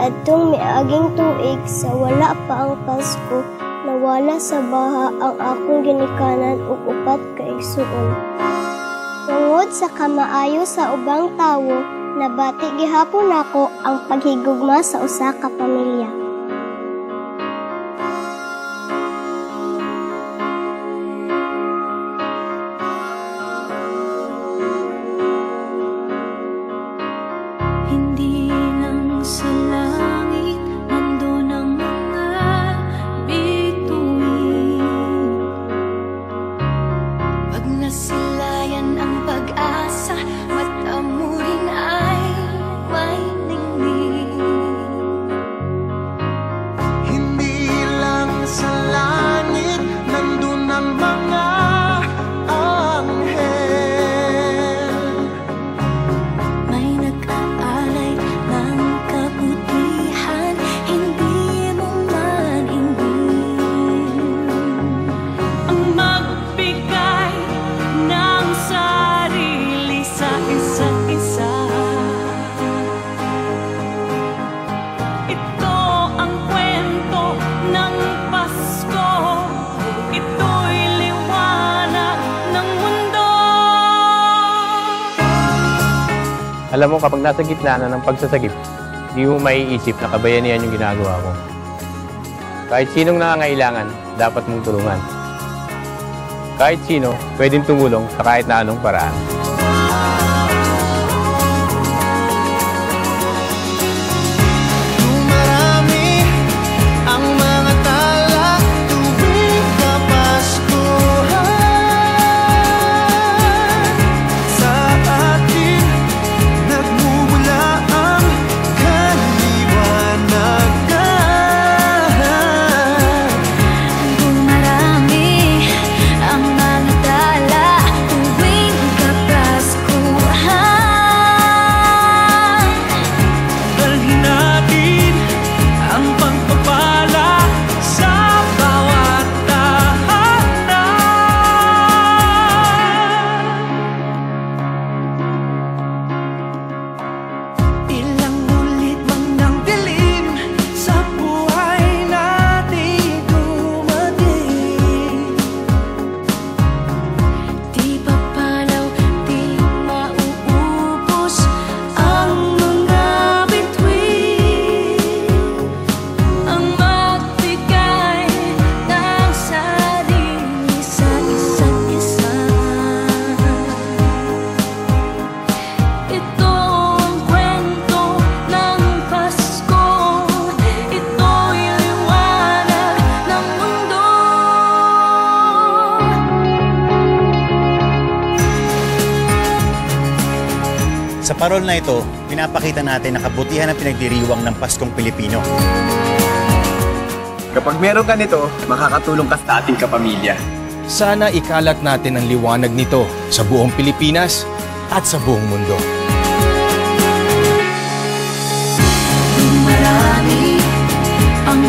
Niadtong miaging tuig sa wala pa ang Pasko, nawala sa baha ang akong ginikanan ug upat ka igsuon. Tungod sa kamaayo sa ubang tawo, nabati gihapon nako ang paghigugma sa usa ka pamilya. Hindi lang sa langit nandun ang mga bituin. Pag nasilayan ang pag-asa, mata mo rin ay may ningning. Hindi lang sa langit nandun ang mga anghel. May nag-aalay ng kabutihan, hindi mo maningin. Ang magbigay ng sarili sa isa't isa. Ito ang kwento ng Pasko. Ito'y liwanag ng mundo. Alam mo, kapag nasa gitna na ng pagsasagip, hindi mo maiisip na kabayanihan yung ginagawa mo. Kahit sinong nangangailangan, dapat mong tulungan. Kahit sino, pwedeng tumulong sa kahit na anong paraan. Dumarami ang mga tala tuwing Kapaskuhan. Sa atin nagmumula ang kaliwanagan. Dumarami ang mga tala tuwing Kapaskuhan. Dalhin natin ang pagpapala sa bawat tahanan. Ilang ulit man ng dilim sa buhay natin dumating. Di papalaw, di mauubos ang mga bituin. Ang magbigay ng sarili sa isa't isa. Ito ang kwento ng Pasko. Ito'y liwanag ng mundo. Sa parol na ito, pinapakita natin ang kabutihan ng pinagdiriwang ng Paskong Pilipino. Kapag meron ka nito, makakatulong ka sa ating kapamilya. Sana ikalat natin ang liwanag nito sa buong Pilipinas at sa buong mundo. Dumarami ang